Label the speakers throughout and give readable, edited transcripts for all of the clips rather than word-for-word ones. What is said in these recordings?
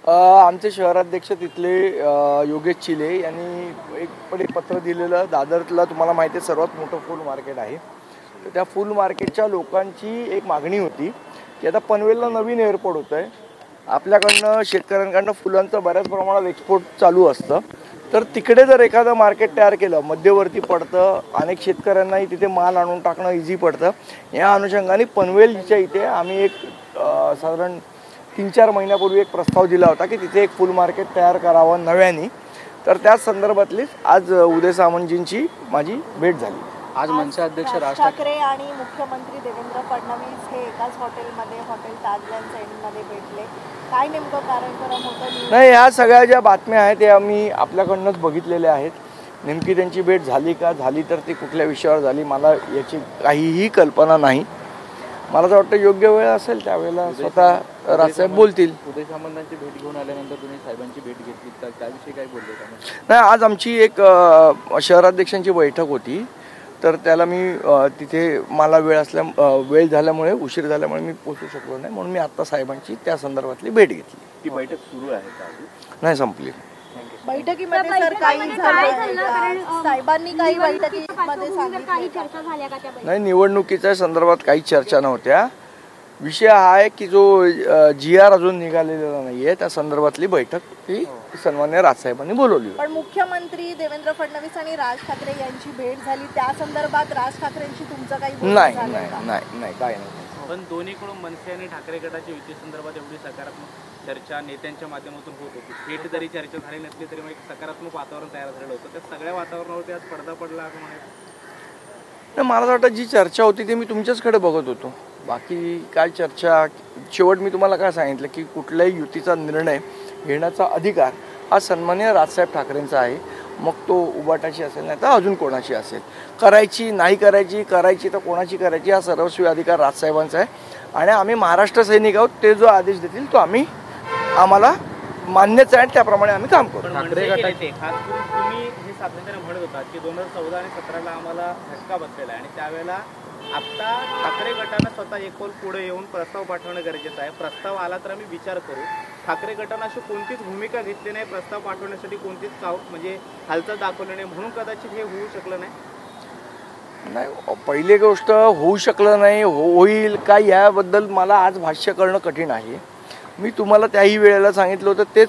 Speaker 1: आमचे शहराध्यक्ष तिथले योगेश चिले यांनी एक पत्र दिलेलं. दादरला तुम्हाला माहिती आहे सर्वात मोठं फूल मार्केट आहे. तर त्या फूल मार्केटच्या लोकांची एक मागणी होती की आता पनवेलला नवीन एअरपोर्ट होतं आहे. आपल्याकडनं शेतकऱ्यांकडनं फुलांचं बऱ्याच प्रमाणात एक्सपोर्ट चालू असतं. तर तिकडे जर एखादं मार्केट तयार केलं, मध्यवर्ती पडतं, अनेक शेतकऱ्यांनाही तिथे माल आणून टाकणं इझी पडतं. या अनुषंगाने पनवेलच्या इथे आम्ही एक साधारण 3-4 महिन्यापूर्वी एक प्रस्ताव दिला होता की तिथे एक फुल मार्केट तयार करावं नव्याने. तर त्याच संदर्भातलीच आज उदय सामंतजींची माझी भेट झाली.
Speaker 2: आज मनसे अध्यक्ष राज
Speaker 3: ठाकरे आणि मुख्यमंत्री देवेंद्र फडणवीस हे एकाच हॉटेलमध्ये हॉटेल ताजलँड एंडमध्ये भेटले. काय नेमकं कार्यक्रम होतं?
Speaker 1: नाही, ह्या सगळ्या ज्या बातम्या आहेत त्या आम्ही आपल्याकडनंच बघितलेल्या आहेत. नेमकी त्यांची भेट झाली का, झाली तर ती कुठल्या विषयावर झाली मला याची काहीही कल्पना नाही. मला तर वाटतं योग्य वेळ असेल त्यावेळेला स्वतः राजसाहेब बोलतील.
Speaker 2: उदय सामंतांची भेट घेऊन आल्यानंतर तुम्ही साहेबांची भेट घेतली तर त्याविषयी काय बोलले का?
Speaker 1: नाही, आज आमची एक शहराध्यक्षांची बैठक होती. तर त्याला मी तिथे मला वेळ झाल्यामुळे उशीर झाल्यामुळे मी पोहोचू शकलो नाही, म्हणून मी आत्ता साहेबांची त्या संदर्भातली भेट घेतली.
Speaker 2: ती बैठक सुरू आहे का?
Speaker 1: नाही, संपली.
Speaker 3: बैठकीमध्ये सर काही साहेबांनी काही बैठकीमध्ये सांगितलं चर्चा झाल्या का?
Speaker 1: नाही, निवडणुकीच्या संदर्भात काही चर्चा नव्हत्या. विषय हा आहे की जो GR अजून निघालेला नाहीये, त्या संदर्भातली बैठक ही सन्मान्य राजसाहेबांनी बोलवली.
Speaker 3: पण मुख्यमंत्री देवेंद्र फडणवीस आणि राज ठाकरे यांची भेट झाली, त्या संदर्भात राज ठाकरेंशी तुमचं काही बोलणं
Speaker 1: नाही
Speaker 3: झालं
Speaker 1: नाही
Speaker 3: का?
Speaker 1: नाही नाही काय नाही.
Speaker 4: पण दोन्हीकडून मनसे आणि ठाकरे गटाच्या युती संदर्भात एवढी सकारात्मक चर्चा नेत्यांच्या माध्यमातून होत होती. थेट जरी चर्चा झाली नसली तरी मग एक सकारात्मक वातावरण तयार झालेलं होतं. त्या सगळ्या वातावरणावरती आज पडदा पडला असं म्हणायचं.
Speaker 1: नाही, मला वाटतं जी चर्चा होती ती मी तुमच्याचकडे बघत होतो. बाकी काय चर्चा, शेवट मी तुम्हाला काय सांगितलं की कुठल्याही युतीचा निर्णय घेण्याचा अधिकार हा सन्मान्य राजसाहेब ठाकरेंचा आहे. मग तो उबाटाची असेल नाही तर अजून कोणाची असेल, करायची नाही करायची, करायची तर कोणाची करायची हा सर्वस्वी अधिकार राजसाहेबांचा आहे. आणि आम्ही महाराष्ट्र सैनिक आहोत. ते जो आदेश देतील तो आम्हाला मान्यच आहे, त्याप्रमाणे आम्ही काम करू.
Speaker 4: ठाकरे गटाचे खास करून तुम्ही हे सातत्याने म्हणत होतात की 2014 आणि 2017ला आम्हाला झटका बसलेला आहे आणि त्यावेळेला आता ठाकरे गटानं स्वतः एक पाऊल पुढे येऊन प्रस्ताव पाठवणं गरजेचं आहे. प्रस्ताव आला तर आम्ही विचार करू. ठाकरे गटानं अशी कोणतीच भूमिका घेतली नाही, प्रस्ताव पाठवण्यासाठी कोणतीच म्हणजे हालचाल दाखवली नाही, म्हणून कदाचित हे होऊ शकलं नाही.
Speaker 1: नाही, पहिली गोष्ट होऊ शकलं नाही, होईल का याबद्दल मला आज भाष्य करणं कठीण आहे. मी तुम्हाला त्याही वेळेला सांगितलं होतं, तेच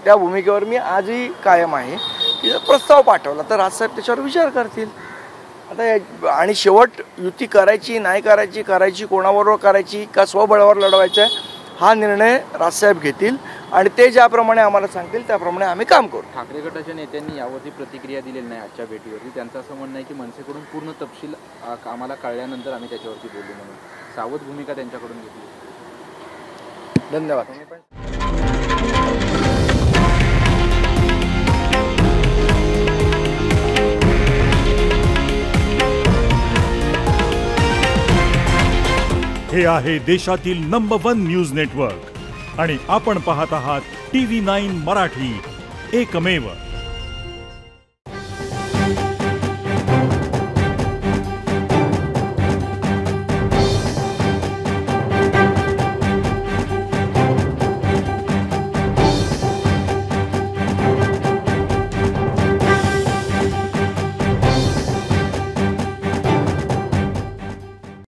Speaker 1: त्या भूमिकेवर मी आजही कायम आहे की जर प्रस्ताव पाठवला तर राजसाहेब त्याच्यावर विचार करतील. आता आणि शेवट युती करायची नाही करायची, करायची कोणाबरोबर करायची का स्वबळावर लढवायचं आहे हा निर्णय राजसाहेब घेतील आणि ते ज्याप्रमाणे आम्हाला सांगतील त्याप्रमाणे आम्ही काम करू.
Speaker 2: ठाकरे गटाच्या नेत्यांनी यावरती प्रतिक्रिया दिलेली नाही आजच्या भेटीवरती. त्यांचं असं म्हणणं आहे की मनसेकडून पूर्ण तपशील आम्हाला कळल्यानंतर आम्ही त्याच्यावरती बोलू म्हणून सावध भूमिका त्यांच्याकडून घेतली.
Speaker 1: धन्यवाद.
Speaker 5: हे आहे देशातील नंबर 1 न्यूज नेटवर्क आणि आपण पाहत आहात TV9 मराठी, एकमेव.